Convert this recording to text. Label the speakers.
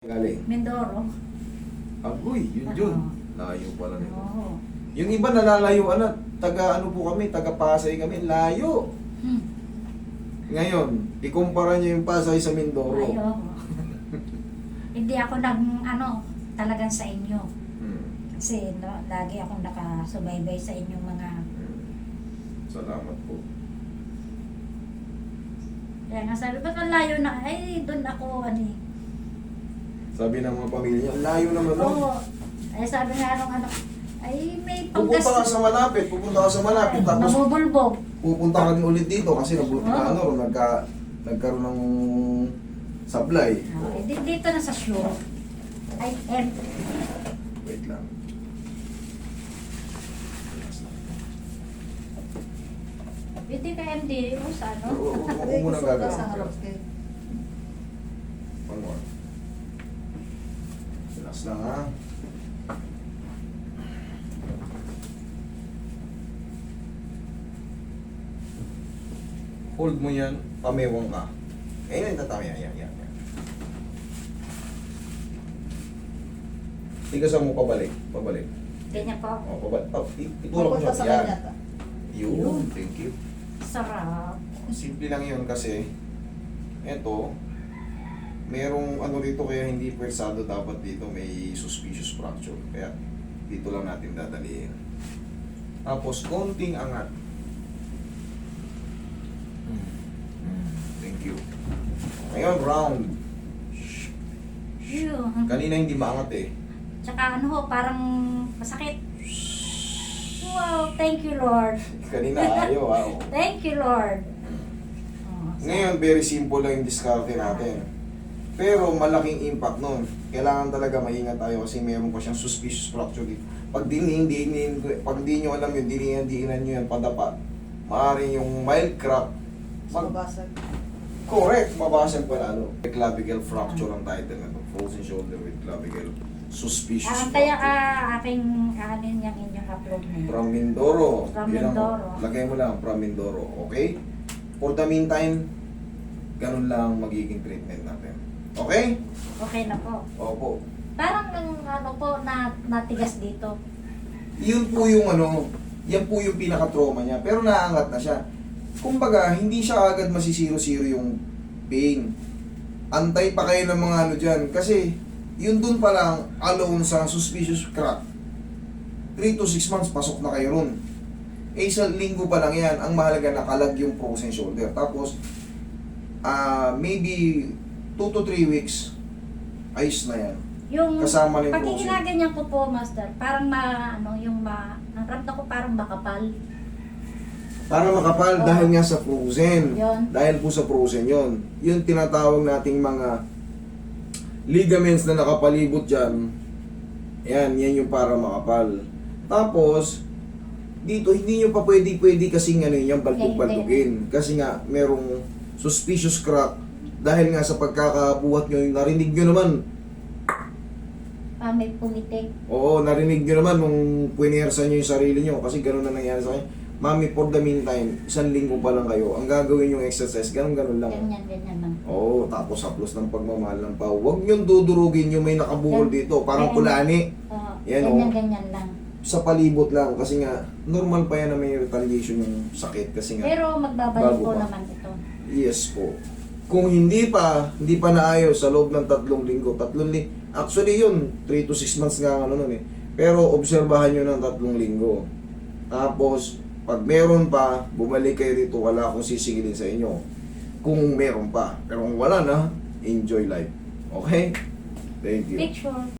Speaker 1: Galing.
Speaker 2: Mindoro.
Speaker 1: Agoy, yun. Layo pala nito.
Speaker 2: Oo.
Speaker 1: Yung iba nalalayo, taga ano po kami, taga Pasay kami, layo.
Speaker 2: Hmm.
Speaker 1: Ngayon, ikumpara niyo yung Pasay sa Mindoro.
Speaker 2: Ayoko. Hindi ako talagang sa inyo.
Speaker 1: Hmm.
Speaker 2: Kasi lagi akong nakasubaybay sa inyong mga...
Speaker 1: Salamat po.
Speaker 2: Kaya nga sabi, ba't ang layo na? Ay, doon ako,
Speaker 1: Sabi ng mga pamilya niya, layo naman no?
Speaker 2: Oo. Ay, sabi nga nung ay, may
Speaker 1: Pupunta ka sa malapit, tapos
Speaker 2: mabubulbog.
Speaker 1: pupunta ka din ulit dito kasi
Speaker 2: Oo.
Speaker 1: nagkaroon ng supply.
Speaker 2: Dito na sa shore. Ay,
Speaker 1: Wait lang.
Speaker 2: hindi ka MD mo sa ano?
Speaker 1: Ako muna gagawin. One more. Relax lang ha. Hold mo yan, pamewang ka. Ayun, tatama yan. Tigasan mo pabalik.
Speaker 2: Ganyan po.
Speaker 1: O, pabalik. Itulak mo
Speaker 3: Pupunta sa
Speaker 1: siya. Yan.
Speaker 3: kanya to.
Speaker 1: Yun, thank you.
Speaker 2: Sarap.
Speaker 1: Simple lang yun kasi eto, merong ano dito kaya hindi pwersado dapat dito may suspicious fracture. Kaya dito lang natin dadalihin. Tapos konting angat. Thank you. Ngayon round.
Speaker 2: Yun.
Speaker 1: Kanina hindi maangat eh.
Speaker 2: Tsaka parang masakit. Wow, thank you Lord.
Speaker 1: Kanina ayaw ha.
Speaker 2: Thank you Lord. Oh,
Speaker 1: Ngayon very simple lang yung diskarte natin. Pero malaking impact nun. Kailangan talaga maingat tayo kasi meron pa siyang suspicious fracture dito. Pag di nyo alam yun, diinan nyo yan padapa, maaaring yung mild crack,
Speaker 3: Mabasag.
Speaker 1: correct, mabasag pa lalo. Clavicle fracture ang title na to. Frozen shoulder with clavicle suspicious
Speaker 2: kaya
Speaker 1: fracture.
Speaker 2: aking yung inyong upload na yun.
Speaker 1: From Mindoro.
Speaker 2: From
Speaker 1: Yun ang-
Speaker 2: Mindoro.
Speaker 1: Lagay mo lang, from Mindoro. Okay? For the meantime, ganun lang magiging treatment natin. Okay?
Speaker 2: Okay na po.
Speaker 1: Opo.
Speaker 2: Parang natigas dito.
Speaker 1: Yun po yung yan po yung pinaka-trauma niya. Pero naangat na siya. Kumbaga, hindi siya agad masisiro-siro yung pain. Antay pa kayo ng mga dyan. Kasi, yun dun pa lang, alone sa suspicious crack. 3 to 6 months, pasok na kayo ron. Isang linggo pa lang yan. Ang mahalaga, nakalag yung frozen shoulder. Tapos, maybe 2 to 3 weeks, ayos na yan.
Speaker 2: Yung
Speaker 1: Kasama na yung
Speaker 2: pag
Speaker 1: frozen.
Speaker 2: ginaganyan ko po, Master, parang ang ramdam ko parang makapal.
Speaker 1: Para makapal
Speaker 2: Oo.
Speaker 1: dahil nga sa frozen.
Speaker 2: Yun.
Speaker 1: Dahil po sa frozen yon. Yung tinatawag nating mga ligaments na nakapalibot dyan. Yan yung para makapal. Tapos, dito hindi nyo pa pwede kasing yung balbog-balbogin. Kasi nga, merong suspicious crack. Dahil nga sa pagkakabuhat nyo, narinig nyo naman.
Speaker 2: May pumitik.
Speaker 1: Oo, narinig nyo naman nung puwersa nyo yung sarili nyo. Kasi gano'n na nangyari sa kanya. Mami, for the meantime, 1 linggo pa lang kayo. Ang gagawin yung exercise, ganun lang.
Speaker 2: Ganyan lang.
Speaker 1: Oo, tapos haplos ng pagmamahal ng pao. Huwag niyong dudurugin yung may nakabuhol dito. Parang kulani.
Speaker 2: Oo,
Speaker 1: Yan, oh.
Speaker 2: ganyan lang.
Speaker 1: Sa palibot lang. Kasi nga, normal pa yan na may retaliation yung sakit. Kasi nga,
Speaker 2: Pero magbabalik
Speaker 1: bago
Speaker 2: po
Speaker 1: pa.
Speaker 2: naman ito.
Speaker 1: Yes po. Kung hindi pa naayos sa loob ng 3 linggo, actually yun, 3 to 6 months nga nun eh. Pero obserbahan nyo ng 3 linggo. Tapos, pag meron pa, bumalik kayo dito, wala akong sisigilin sa inyo. Kung meron pa. Pero kung wala na, enjoy life. Okay? Thank you.
Speaker 2: Picture.